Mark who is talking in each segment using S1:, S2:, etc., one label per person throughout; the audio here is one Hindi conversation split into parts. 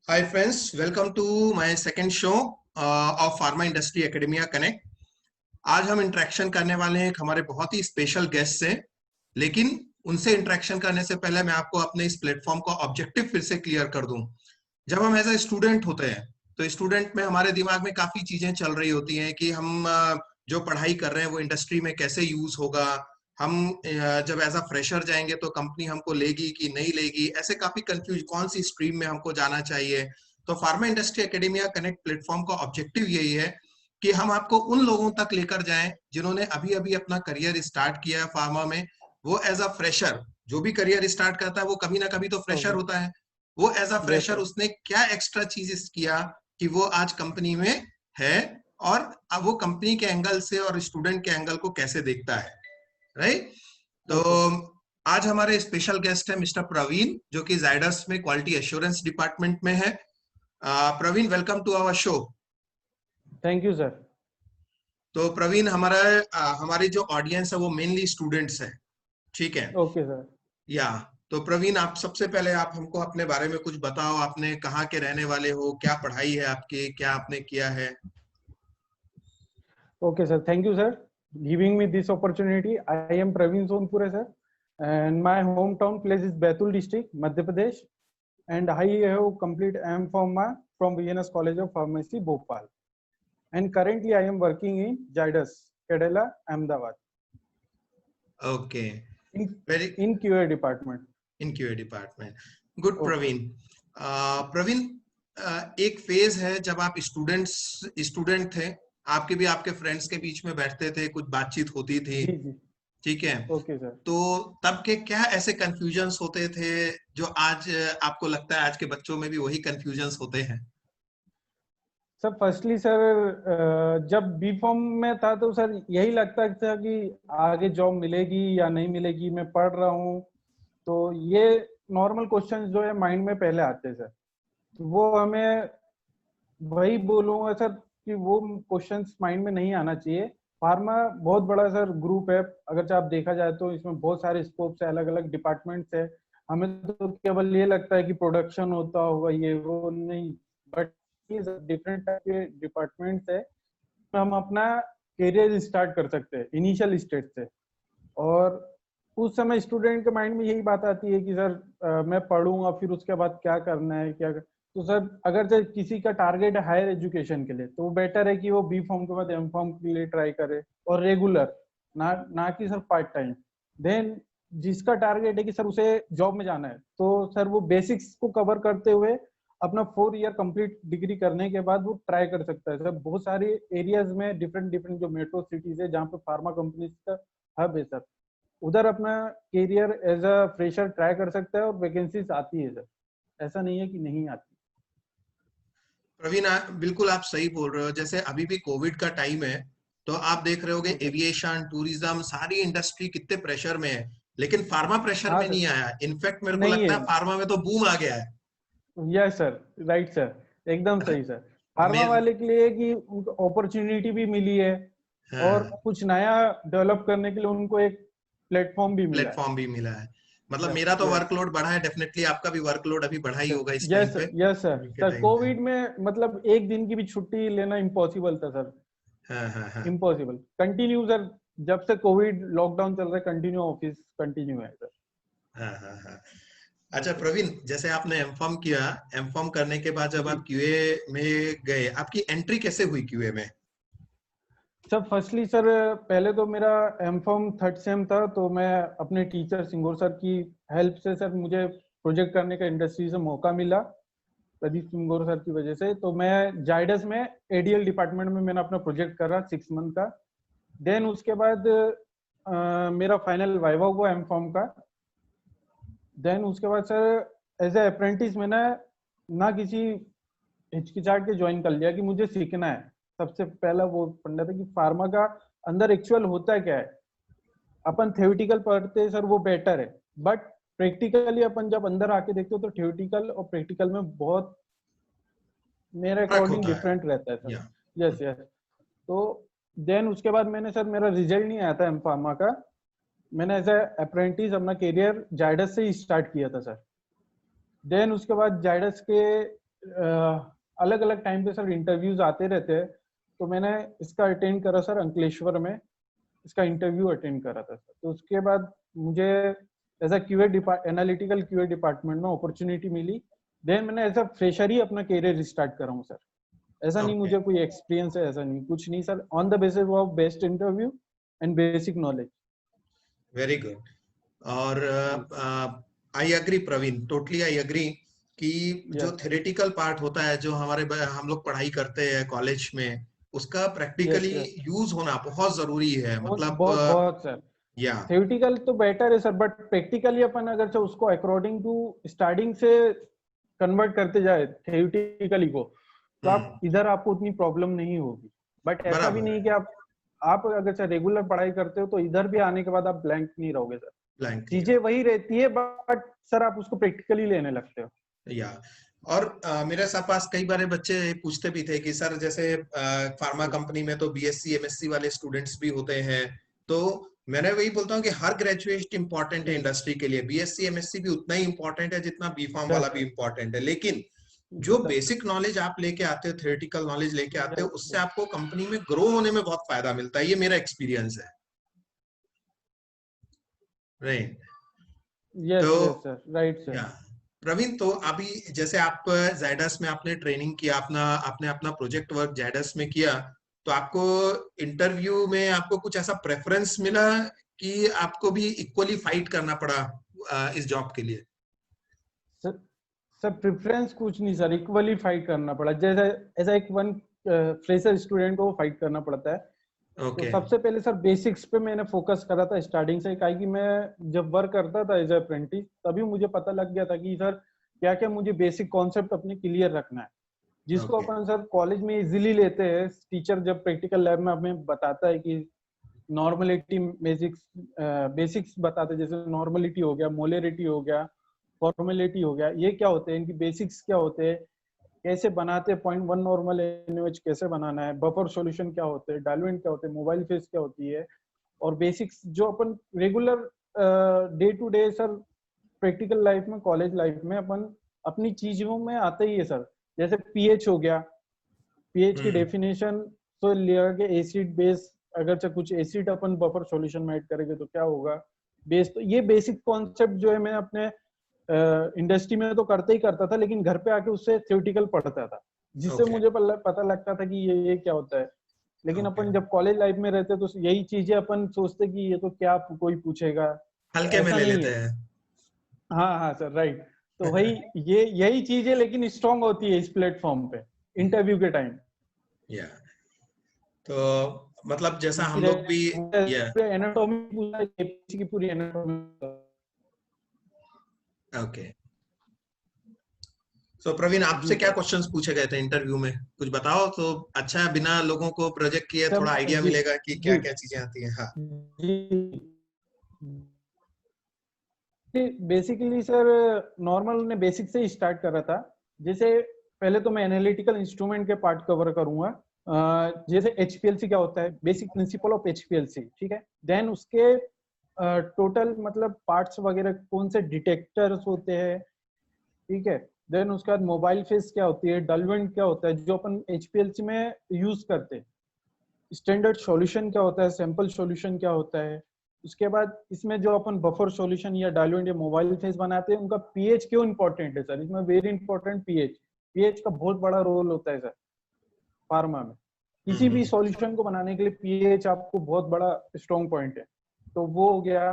S1: Hi friends, welcome to my second show of Pharma Industry Academia Connect. आज हम इंटरेक्शन करने वाले हैं एक हमारे बहुत ही स्पेशल गेस्ट से, लेकिन उनसे इंटरेक्शन करने से पहले मैं आपको अपने इस प्लेटफॉर्म का ऑब्जेक्टिव फिर से क्लियर कर दूं। जब हम एज ए स्टूडेंट होते हैं तो स्टूडेंट में हमारे दिमाग में काफी चीजें चल रही होती हैं कि हम जो पढ़ाई कर रहे हैं वो इंडस्ट्री में कैसे यूज होगा। हम जब एज अ फ्रेशर जाएंगे तो कंपनी हमको लेगी कि नहीं लेगी, ऐसे काफी कंफ्यूज, कौन सी स्ट्रीम में हमको जाना चाहिए। तो pharma industry academia connect platform का ऑब्जेक्टिव यही है कि हम आपको उन लोगों तक लेकर जाएं जिन्होंने अभी अभी अपना करियर स्टार्ट किया है फार्मा में। वो एज अ फ्रेशर, जो भी करियर स्टार्ट करता है वो कभी ना कभी तो फ्रेशर
S2: Okay.
S1: होता है। वो as a
S2: Yes,
S1: fresher
S2: sir.
S1: उसने क्या एक्स्ट्रा चीजेस किया कि वो आज कंपनी में है, और अब वो कंपनी के एंगल से और स्टूडेंट के एंगल को कैसे देखता है, राइट। तो
S2: Okay.
S1: आज हमारे स्पेशल गेस्ट है मिस्टर प्रवीण, जो कि जाइडस में क्वालिटी एश्योरेंस डिपार्टमेंट में है। Praveen, welcome to our show.
S2: Thank you, sir.
S1: तो प्रवीण, हमारी जो ऑडियंस है वो मेनली स्टूडेंट्स है, ठीक है।
S2: Okay, sir.
S1: या तो प्रवीण, आप सबसे पहले आप हमको अपने बारे में कुछ बताओ। आपने कहाँ के रहने वाले हो, क्या पढ़ाई है आपकी, क्या आपने किया है?
S2: Okay, sir. Thank you, sir, giving me this opportunity. I am Praveen Sonpure, sir, and my hometown place is Baitul district, Madhya Pradesh, and I have complete M Pharma from VNS College of Pharmacy, Bhopal. And currently, I am working in Zydus, Kerala, Ahmedabad,
S1: okay,
S2: in
S1: very
S2: in QA department.
S1: In QA department. Good
S2: Okay.
S1: Praveen. Praveen, एक फेज है जब आप स्टूडेंट थे, आपके भी आपके फ्रेंड्स के बीच में बैठते थे, कुछ बातचीत होती थी,
S2: जी जी.
S1: ठीक है।
S2: Okay, sir.
S1: तो तब के क्या ऐसे कंफ्यूजन्स होते थे जो आज आपको लगता है आज के बच्चों में भी वही कंफ्यूजन्स होते हैं?
S2: सर फर्स्टली सर जब बी फॉर्म में था तो सर यही लगता था कि आगे जॉब मिलेगी या नहीं मिलेगी, मैं पढ़ रहा हूँ। तो ये नॉर्मल क्वेश्चंस जो है माइंड में पहले आते हैं सर, तो वो हमें वही बोलूंगा सर कि वो क्वेश्चंस माइंड में नहीं आना चाहिए। फार्मा बहुत बड़ा सर ग्रुप है, अगर आप देखा जाए तो इसमें बहुत सारे स्कोप्स है, अलग अलग डिपार्टमेंट्स है। हमें तो केवल ये लगता है कि प्रोडक्शन होता होगा, ये वो नहीं, बट ये डिफरेंट टाइप के डिपार्टमेंट्स है। हम अपना करियर स्टार्ट कर सकते हैं इनिशियल स्टेज से। और उस समय स्टूडेंट के माइंड में यही बात आती है कि सर मैं पढ़ूंगा फिर उसके बाद क्या करना है, तो सर अगर जो किसी का टारगेट है हायर एजुकेशन के लिए तो वो बेटर है कि वो बी फॉर्म के बाद एम फॉर्म के लिए ट्राई करे, और रेगुलर, ना ना कि सर पार्ट टाइम। देन जिसका टारगेट है कि सर उसे जॉब में जाना है तो सर वो बेसिक्स को कवर करते हुए अपना 4 ईयर कंप्लीट डिग्री करने के बाद वो ट्राई कर सकता है। सर बहुत सारे एरियाज में डिफरेंट डिफरेंट जो मेट्रो सिटीज है जहाँ पे फार्मा कंपनीज का हब है सर, उधर अपना career as a fresher try कर सकता है और वैकेंसीज आती है सर, ऐसा नहीं है कि नहीं आती।
S1: प्रवीण, बिल्कुल आप सही बोल रहे हो। जैसे अभी भी कोविड का टाइम है, तो आप देख रहे होगे
S2: ओके।
S1: एविएशन, टूरिज्म, सारी इंडस्ट्री कितने प्रेशर में है, लेकिन फार्मा प्रेशर
S2: हाँ
S1: में
S2: सर।
S1: नहीं आया। इनफैक्ट मेरे को
S2: नहीं
S1: लगता
S2: है।
S1: है फार्मा में तो बूम आ गया है।
S2: यस सर, राइट सर, एकदम सही सर। फार्मा
S1: मेरे
S2: वाले के लिए कि उनको अपॉर्चुनिटी भी मिली है और
S1: हाँ,
S2: कुछ नया डेवलप करने के लिए उनको एक प्लेटफॉर्म भी मिला है।
S1: प्लेटफॉर्म भी मिला है। मतलब
S2: यस
S1: मेरा तो
S2: यस
S1: वर्कलोड बढ़ा है, डेफिनेटली आपका भी वर्कलोड अभी बढ़ा ही होगा इस टाइम
S2: यस
S1: पे,
S2: यस सर।
S1: कोविड के
S2: सर
S1: टाइम पे।
S2: कोविड में मतलब एक दिन की भी छुट्टी लेना इम्पॉसिबल था सर,
S1: हाँ हाँ हाँ
S2: इम्पॉसिबल। कंटिन्यू सर, जब से कोविड लॉकडाउन चल रहा है कंटिन्यू ऑफिस कंटिन्यू है सर।
S1: हाँ हाँ हाँ। अच्छा
S2: ओके
S1: प्रवीण, जैसे आपने एमफॉर्म किया, एमफॉर्म करने के बाद जब
S2: जी।
S1: आप क्यूए में गए, आपकी एंट्री कैसे हुई क्यूए में?
S2: सर फर्स्टली सर पहले तो मेरा एम फॉर्म थर्ड सेम था, तो मैं अपने टीचर सिंगोर सर की हेल्प से सर मुझे प्रोजेक्ट करने का इंडस्ट्री से मौका मिला, प्रदीप सिंगोर सर की वजह से। तो मैं जाइडस में एडीएल डिपार्टमेंट में मैंने अपना प्रोजेक्ट करा 6 मंथ का। देन उसके बाद मेरा फाइनल वाइवा हुआ एम फॉर्म का। देन उसके बाद सर एज ए अप्रेंटिस मैंने ना किसी हिचकिचाहट के ज्वाइन कर लिया कि मुझे सीखना है। सबसे पहला वो पढ़ना था कि फार्मा का अंदर एक्चुअल होता क्या है। अपन थ्योरेटिकल पढ़ते हैं सर वो बेटर है, बट प्रैक्टिकली अपन जब अंदर आके देखते हो तो थ्योरेटिकल और प्रैक्टिकल में बहुत मेरे
S1: फर्क
S2: अकॉर्डिंग
S1: होता है।
S2: डिफरेंट रहता है सर।
S1: या
S2: यस यस। तो देन उसके बाद मैंने सर, मेरा रिजल्ट नहीं आया था एम फार्मा का, मैंने एज ए अप्रेंटिस अपना करियर जाइडस से ही स्टार्ट किया था सर। देन उसके बाद जाइडस के अलग अलग टाइम पे सर इंटरव्यूज आते रहते हैं, तो मैंने इसका अटेंड करा सर अंकलेश्वर में, इसका इंटरव्यू अटेंड करा था सर। तो उसके बाद मुझे as a analytical QA department में अपॉर्चुनिटी मिली। देन मैंने एज अ फ्रेशर ही अपना करियर स्टार्ट करा हूँ सर। ऐसा नहीं
S1: ओके,
S2: मुझे कोई एक्सपीरियंस है, ऐसा नहीं कुछ नहीं sir, on the basis of best interview and basic knowledge.
S1: Very good. और
S2: जी
S1: I agree Praveen, totally I agree कि जो
S2: यस
S1: थ्योरेटिकल पार्ट होता है, जो हम लोग पढ़ाई करते हैं कॉलेज में, उसका
S2: यस
S1: प्रैक्टिकली
S2: यस
S1: यूज होना बहुत जरूरी है।
S2: बहुत
S1: मतलब
S2: बहुत बहुत सर।
S1: या
S2: थ्योरेटिकल तो बेटर है सर, बट प्रैक्टिकली अपन अगर से उसको अकॉर्डिंग टू स्टार्टिंग से कन्वर्ट करते जाए थ्योरेटिकली को, तो आप इधर आपको उतनी प्रॉब्लम नहीं होगी। बट ऐसा भी
S1: बराबर है,
S2: नहीं कि आप अगर से रेगुलर पढ़ाई करते हो तो इधर भी आने के बाद आप ब्लैंक नहीं रहोगे सर।
S1: ब्लैंक नहीं
S2: चीजें
S1: रहो।
S2: वही रहती है, बट सर आप उसको प्रैक्टिकली लेने लगते हो।
S1: या और मेरे साथ पास कई बार बच्चे पूछते भी थे कि सर जैसे फार्मा कंपनी में तो बीएससी एमएससी वाले स्टूडेंट्स भी होते हैं, तो मैंने वही बोलता हूँ कि हर ग्रेजुएट इंपॉर्टेंट है इंडस्ट्री के लिए। बीएससी एमएससी भी उतना ही इंपॉर्टेंट है जितना बी फार्म वाला भी इंपॉर्टेंट है, लेकिन जो बेसिक नॉलेज आप लेके आते हो, थ्योरेटिकल नॉलेज लेके आते हो, उससे आपको कंपनी में ग्रो होने में बहुत फायदा मिलता है। ये मेरा एक्सपीरियंस है। राइट। तो
S2: yes yes sir, right sir.
S1: या प्रवीण, तो अभी जैसे आप जायडस में आपने ट्रेनिंग किया, आपने अपना प्रोजेक्ट वर्क जायडस में किया, तो आपको इंटरव्यू में आपको कुछ ऐसा प्रेफरेंस मिला कि आपको भी इक्वली फाइट करना पड़ा इस जॉब के लिए?
S2: सर सर प्रेफरेंस कुछ नहीं सर, इक्वली फाइट करना पड़ा। जैसे एज एक वन फ्रेशर स्टूडेंट को फाइट करना पड़ता है। तो
S1: ओके,
S2: सबसे पहले सर बेसिक्स पे मैंने फोकस करा था स्टार्टिंग से, काहे कि मैं जब वर्क करता था एज अप्रेंटिस तभी मुझे पता लग गया था कि सर क्या क्या मुझे बेसिक कॉन्सेप्ट अपने क्लियर रखना है, जिसको
S1: ओके,
S2: अपन सर कॉलेज में इजीली लेते हैं। टीचर जब प्रैक्टिकल लैब में हमें बताता है कि नॉर्मलिटी बेसिक्स बेसिक्स बताते हैं, जैसे नॉर्मलिटी हो गया, मोलरिटी हो गया, फॉर्मेलिटी हो गया, ये क्या होते हैं, इनकी बेसिक्स क्या होते हैं, कैसे बनाते हैं, 0.1 नॉर्मल एनओएच कैसे बनाना है, बफर सॉल्यूशन क्या होते हैं, डाइल्यूएंट क्या होते हैं, मोबाइल फेस क्या होती है, और बेसिक्स जो अपन regular day to day sir practical life में, कॉलेज लाइफ में अपन अपनी चीजों में आते ही है सर। जैसे पीएच हो गया, पीएच की
S1: हम्म,
S2: डेफिनेशन तो लिया कि एसिड बेस, अगर से कुछ एसिड अपन बफर सॉल्यूशन में ऐड करेंगे तो क्या होगा, बेस। तो ये बेसिक कॉन्सेप्ट जो है मैं अपने इंडस्ट्री में तो करते ही करता था, लेकिन घर पे आके उससे थ्योरेटिकल पढ़ता था, जिससे
S1: ओके,
S2: मुझे पता लगता था कि ये क्या होता है। लेकिन
S1: ओके,
S2: अपन जब कॉलेज लाइफ में रहते तो यही चीजें अपन सोचते कि ये तो क्या कोई पूछेगा, तो
S1: हल्के में
S2: ऐसा
S1: ले
S2: नहीं
S1: लेते
S2: है।
S1: हैं।
S2: हाँ हाँ सर, राइट। तो वही ये यही चीजें लेकिन स्ट्रांग होती है इस प्लेटफॉर्म पे इंटरव्यू के टाइम।
S1: या तो मतलब जैसा हम लोग भी, या
S2: एनाटॉमी पूरा की पूरी एनाटॉमी।
S1: ओके। सो प्रवीण, आपसे
S2: जी
S1: क्या
S2: सर।
S1: क्वेश्चंस पूछे गए थे इंटरव्यू में? कुछ बताओ तो अच्छा है, बिना लोगों को प्रोजेक्ट किए
S2: सर
S1: थोड़ा आइडिया
S2: जी
S1: मिलेगा कि क्या
S2: जी
S1: क्या चीजें आती हैं। हाँ,
S2: जी बेसिकली सर नॉर्मल ने बेसिक से ही स्टार्ट करा था। जैसे पहले तो मैं एनालिटिकल इंस्ट्रूमेंट के पार्ट कवर करूंगा। जैसे एचपीएलसी क्या होता है, बेसिक प्रिंसिपल ऑफ एचपीएलसी, ठीक है। देन उसके टोटल मतलब पार्ट्स वगैरह कौन से डिटेक्टर्स होते हैं, ठीक है। देन उसके बाद मोबाइल फेस क्या होती है, डलवेंट क्या होता है जो अपन एचपीएलसी में यूज करते हैं, स्टैंडर्ड सॉल्यूशन क्या होता है, सैंपल सॉल्यूशन क्या होता है। उसके बाद इसमें जो अपन बफर सॉल्यूशन या डाइल्यूएंट या मोबाइल फेस बनाते हैं, उनका पीएच क्यों इंपॉर्टेंट है सर, इसमें वेरी इंपॉर्टेंट पीएच। पीएच का बहुत बड़ा रोल होता है सर फार्मा में। किसी भी
S1: हम्म,
S2: सॉल्यूशन को बनाने के लिए पीएच आपको बहुत बड़ा स्ट्रॉन्ग पॉइंट है। तो वो हो गया।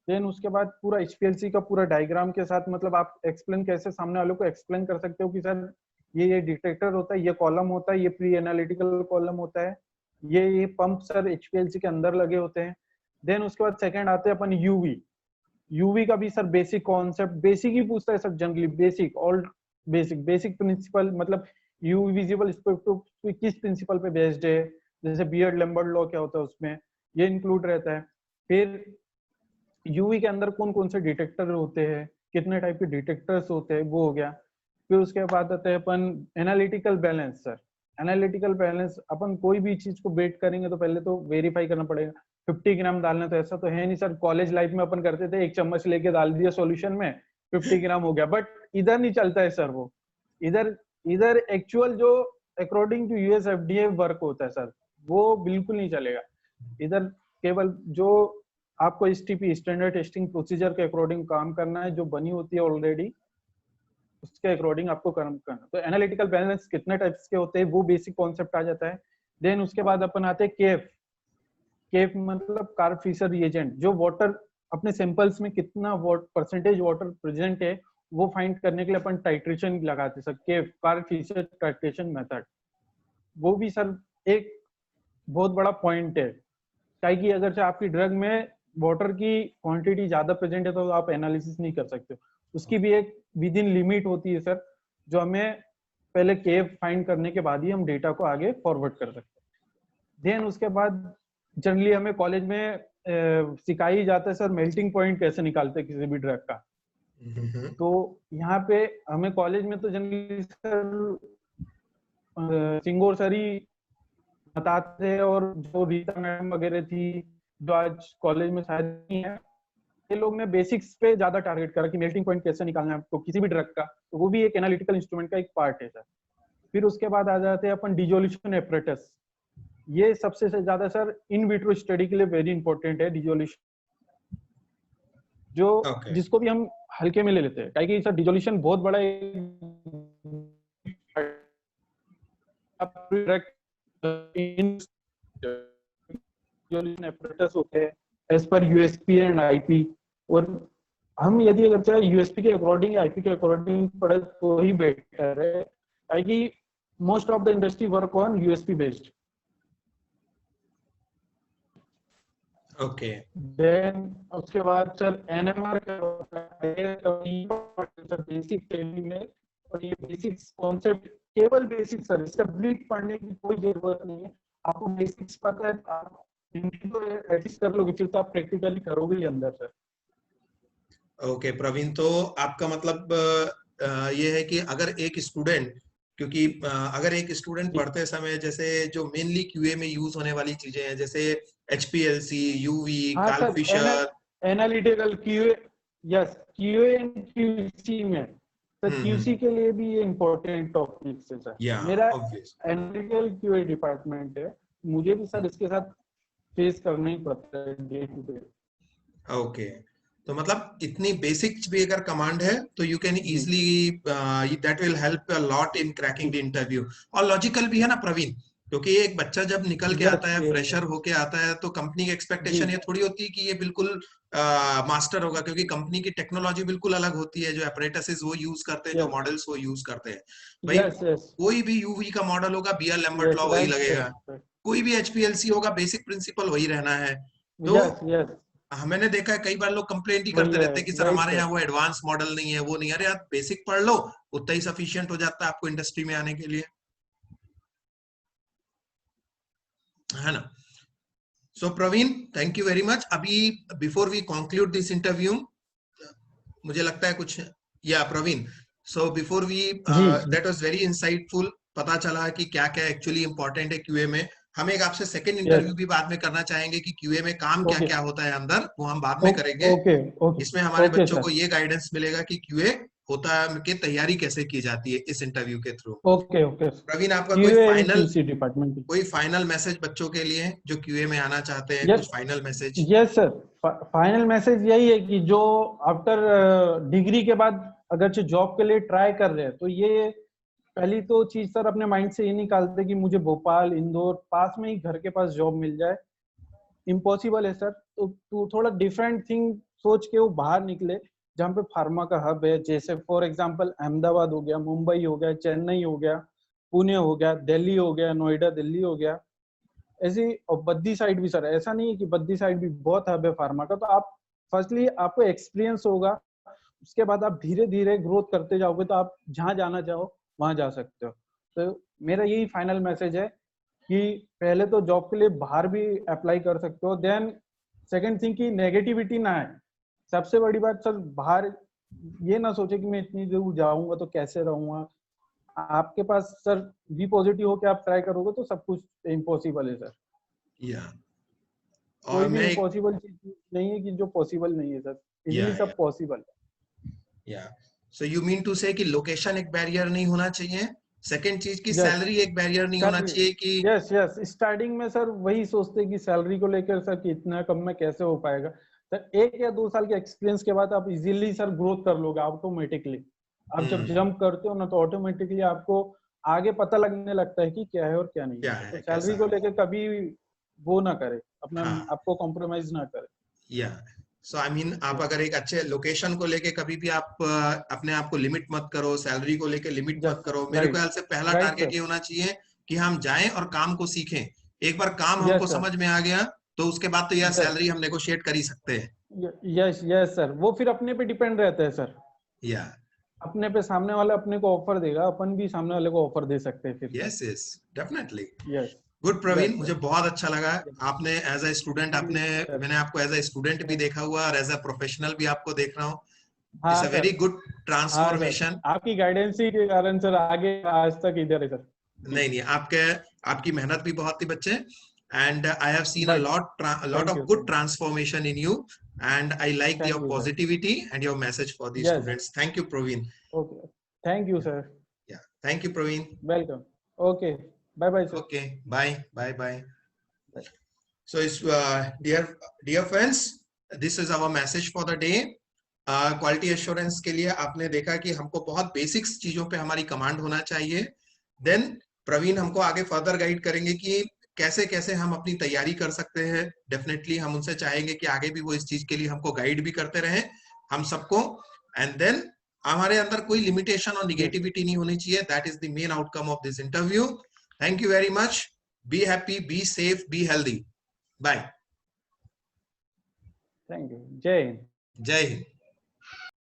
S2: देन उसके बाद पूरा एचपीएलसी का पूरा डायग्राम के साथ, मतलब आप एक्सप्लेन कैसे सामने वालों को एक्सप्लेन कर सकते हो कि सर ये डिटेक्टर होता है, ये कॉलम होता है, ये प्री एनालिटिकल कॉलम होता है, ये पंप सर एचपीएलसी के अंदर लगे होते हैं। देन उसके बाद सेकंड आते हैं अपन यूवी। यूवी का भी सर बेसिक कॉन्सेप्ट, बेसिक ही पूछता है sir generally, basic all basic basic principle, मतलब यूवी विजिबल स्पेक्ट्रोस्कोपी किस प्रिंसिपल पे बेस्ड है, जैसे बियर्ड लैम्बर्ट लॉ क्या होता है उसमें, ये इंक्लूड रहता है। फिर यूवी के अंदर कौन कौन से डिटेक्टर होते हैं, कितने टाइप के डिटेक्टर्स होते हैं, वो हो गया। फिर उसके बाद आते हैं अपन analytical balance sir. Analytical balance, अपन कोई भी चीज को वेट करेंगे तो पहले तो वेरीफाई करना पड़ेगा 50 ग्राम डालना, तो ऐसा तो है नहीं सर। कॉलेज लाइफ में अपन करते थे, एक चम्मच लेके डाल दिया सॉल्यूशन में, 50 ग्राम हो गया, बट इधर नहीं चलता है सर वो। इधर इधर एक्चुअल जो according to US FDA work होता है सर, वो बिल्कुल नहीं चलेगा। इधर केवल जो आपको एसटीपी स्टैंडर्ड टेस्टिंग प्रोसीजर के अकॉर्डिंग काम करना है, जो बनी होती है ऑलरेडी, उसके अकॉर्डिंग आपको काम करना। तो एनालिटिकल बैलेंस कितने टाइप्स के होते हैं वो बेसिक कॉन्सेप्ट आ जाता है। देन उसके बाद अपन आते हैं केफ। केफ मतलब कार्ब फिशर रिएजेंट, जो वाटर अपने सैंपल्स में कितना परसेंटेज वाटर प्रेजेंट है वो फाइंड करने के लिए अपन टाइट्रेशन लगाते सर, केफ कार्ब फिशर टाइट्रेशन मेथड। वो भी सर एक बहुत बड़ा पॉइंट है, कि अगर से आपकी ड्रग में वाटर की क्वांटिटी ज्यादा प्रेजेंट है तो आप एनालिसिस नहीं कर सकते। उसकी भी एक विद इन लिमिट होती है सर, जो हमें पहले केफ फाइंड करने के बाद ही हम डेटा को आगे फॉरवर्ड कर सकते हैं। देन उसके बाद जनरली हमें कॉलेज में सिखाई जाता है सर मेल्टिंग पॉइंट कैसे निकालते हैं किसी भी ड्रग का। तो यहाँ पे हमें कॉलेज में तो जनरली सर सिंगोर सर ही बताते हैं, और जो रीता मैडम वगैरह थी जो आज कॉलेज में शायद नहीं है, ये लोग ने बेसिक्स पे ज्यादा टारगेट करा कि मेल्टिंग पॉइंट कैसे निकालना है आपको किसी भी ड्रग का। तो वो भी एक एनालिटिकल इंस्ट्रूमेंट का एक पार्ट है सर। फिर उसके बाद आ जाते हैं अपन डिजोल्यूशन एपरेटस। ये सबसे ज्यादा सर इन विट्रो स्टडी के लिए वेरी इंपॉर्टेंट है डिजोल्यूशन, जो जिसको भी हम हल्के में ले लेते हैं, क्योंकि सर डिजोल्यूशन बहुत बड़ा होते हैं as per USP and IP. और हम यदि अगर चाहे यूएसपी के अकॉर्डिंग आईपी के अकॉर्डिंग पढ़े तो ही बेटर है, क्योंकि most of the industry work on USP based.
S1: Okay
S2: then उसके बाद सर एनएमआर का बेसिक ट्रेनिंग में, और ये बेसिक कॉन्सेप्ट केवल बेसिक सर, इसका ब्रीफ पढ़ने की कोई जरूरत नहीं है। आपको बेसिक्स पता है, आप इनको एटलीस्ट कर लोगे, फिर तो आप प्रैक्टिकली करोगे ही अंदर सर।
S1: ओके प्रवीण, तो आपका मतलब ये है कि अगर एक स्टूडेंट, क्योंकि अगर एक स्टूडेंट पढ़ते समय जैसे जो मेनली क्यूए में यूज होने वाली चीजें हैं जैसे HPLC, UV, Karl Fischer,
S2: analytical QA, yes QA and QC में तो क्यूसी के लिए भी ये इम्पोर्टेंट टॉपिक है सर। मेरा एनालिटिकल क्यूए डिपार्टमेंट है, मुझे भी सर इसके साथ फेस करना ही पड़ता है डे टू डे।
S1: ओके, तो मतलब इतनी बेसिक भी अगर कमांड है तो you can easily, that will help a lot in cracking the interview. और लॉजिकल भी है ना प्रवीण, क्योंकि एक बच्चा जब निकल के आता है, फ्रेशर होके आता है, तो कंपनी की एक्सपेक्टेशन ये थोड़ी होती है कि ये बिल्कुल मास्टर होगा, क्योंकि कंपनी की टेक्नोलॉजी बिल्कुल अलग होती है। जो एपरेटसेस वो यूज करते हैं, जो मॉडल्स वो यूज करते हैं, भाई कोई भी यूवी का मॉडल होगा, बीआर लैम्बर्ट लॉ वही लगेगा, कोई भी एचपीएलसी होगा, बेसिक प्रिंसिपल वही रहना है। तो मैंने देखा है कई बार लोग कंप्लेंट ही करते रहते हैं कि सर हमारे यहाँ वो एडवांस मॉडल नहीं है, वो नहीं। अरे यार बेसिक पढ़ लो, उतना ही सफिशिएंट हो जाता है आपको इंडस्ट्री में आने के लिए, है ना। So Praveen, thank you very much. अभी before we conclude this interview, मुझे लगता है कुछ, या Praveen, so before we, that was very insightful. पता चला कि क्या क्या एक्चुअली इंपॉर्टेंट है क्यूए में। हम एक आपसे सेकंड इंटरव्यू भी बाद में करना चाहेंगे कि क्यूए में काम क्या क्या होता है अंदर, वो हम बाद में करेंगे। इसमें हमारे बच्चों को ये गाइडेंस मिलेगा कि क्यूए होता है की तैयारी कैसे की जाती है इस इंटरव्यू के थ्रू। प्रवीण, आपका कोई फाइनल मैसेज बच्चों के लिए जो क्यूए में आना चाहते हैं, कुछ final message?
S2: Yes sir, final message यही है कि जो आफ्टर डिग्री के बाद अगर जो जॉब के लिए ट्राई कर रहे हैं, तो ये पहली तो चीज सर अपने माइंड से ये निकालते कि मुझे भोपाल, इंदौर पास में ही घर के पास जॉब मिल जाए, इम्पॉसिबल है सर। तो थोड़ा डिफरेंट थिंग सोच के वो बाहर निकले, जहाँ पे फार्मा का हब है, जैसे फॉर एग्जांपल अहमदाबाद हो गया, मुंबई हो गया, चेन्नई हो गया, पुणे हो गया, दिल्ली हो गया, नोएडा दिल्ली हो गया, ऐसी। और बद्दी साइड भी सर, ऐसा नहीं है कि बद्दी साइड भी बहुत हब है फार्मा का। तो आप फर्स्टली आपको एक्सपीरियंस होगा, उसके बाद आप धीरे धीरे ग्रोथ करते जाओगे, तो आप जहाँ जाना चाहो वहां जा सकते हो। तो मेरा यही फाइनल मैसेज है कि पहले तो जॉब के लिए बाहर भी अप्लाई कर सकते हो। देन सेकंड थिंग की नेगेटिविटी ना है। सबसे बड़ी बात सर, बाहर ये ना सोचे कि मैं इतनी दूर जाऊंगा तो कैसे रहूंगा। आपके पास सर बी पॉजिटिव होकर आप ट्राई करोगे तो सब कुछ इम्पॉसिबल है सर। कोई भी इम्पॉसिबल चीज नहीं है कि जो पॉसिबल नहीं है सर, इजीली सब पॉसिबल है।
S1: सो यू मीन टू से कि लोकेशन एक बैरियर नहीं होना चाहिए, सेकंड चीज की
S2: Yes.
S1: सैलरी एक बैरियर नहीं होना चाहिए कि
S2: यस यस स्टार्टिंग में सर वही सोचते कि सैलरी को लेकर सर कि इतना कम में कैसे हो पाएगा। सर 1 या 2 साल के एक्सपीरियंस के बाद आप इजीली सर ग्रोथ कर लोगे ऑटोमेटिकली। आप जब जंप करते हो ना तो ऑटोमेटिकली आपको आगे पता लगने लगता है कि क्या है और क्या नहीं
S1: क्या
S2: है। तो
S1: है
S2: सैलरी
S1: कैसा
S2: को
S1: है।
S2: लेकर कभी वो ना करे, अपना
S1: हाँ
S2: आपको कॉम्प्रोमाइज ना करे।
S1: या सो आई मीन आप अगर एक अच्छे लोकेशन को लेके कभी भी आप अपने आप को लिमिट मत करो, सैलरी को लेके लिमिट मत
S2: यस
S1: करो। मेरे
S2: राइट
S1: ख्याल से पहला
S2: राइट
S1: टारगेट
S2: सर।
S1: ये होना चाहिए कि हम जाएं और काम को सीखें। एक बार काम हमको
S2: यस सर।
S1: समझ में आ गया तो उसके बाद तो यह
S2: यस
S1: सैलरी हम नेगोशिएट कर ही सकते हैं।
S2: यस यस सर, वो फिर अपने पे डिपेंड रहता है सर।
S1: या
S2: अपने पे सामने वाला अपने को ऑफर देगा, अपन भी सामने वाले को ऑफर दे सकते हैं फिर sir.
S1: Yes yes definitely.
S2: Yes
S1: good Praveen,
S2: yes
S1: मुझे
S2: सर।
S1: बहुत अच्छा लगा। आपने as a student
S2: thank you
S1: आपने
S2: सर।
S1: मैंने आपको एज ए स्टूडेंट भी देखा हुआ और एज ए प्रोफेशनल भी आपको देख रहा हूँ। इट्स
S2: हाँ
S1: अ
S2: सर।
S1: वेरी गुड
S2: हाँ सर,
S1: ट्रांसफॉर्मेशन।
S2: आपकी गाइडेंस ही के कारण सर आगे आज तक इधर है सर।
S1: नहीं नहीं, आपकी मेहनत भी बहुत थी बच्चे। And I have seen a
S2: but
S1: lot
S2: thank
S1: of
S2: you
S1: good
S2: thank
S1: transformation in you and I like
S2: thank
S1: your
S2: you sir.
S1: Positivity and your message for the
S2: yes
S1: students. Thank you Praveen.
S2: Okay thank you sir.
S1: Yeah thank you Praveen.
S2: Welcome. Okay bye bye sir.
S1: Okay bye bye bye. So, dear friends, this is our message for the day. Quality assurance के लिए आपने देखा कि हमको बहुत बेसिक्स चीजों पे हमारी कमांड होना चाहिए। देन प्रवीण हमको आगे फर्दर गाइड करेंगे कि कैसे कैसे हम अपनी तैयारी कर सकते हैं। डेफिनेटली हम उनसे चाहेंगे कि आगे भी वो इस चीज के लिए हमको गाइड भी करते रहें हम सबको। एंड देन हमारे अंदर कोई लिमिटेशन और
S2: यस
S1: निगेटिविटी नहीं होनी चाहिए। That is the main outcome of this interview. Thank you very much. Be happy, be safe, be healthy. Bye.
S2: Thank you. जय हिंद।
S1: जय हिंद।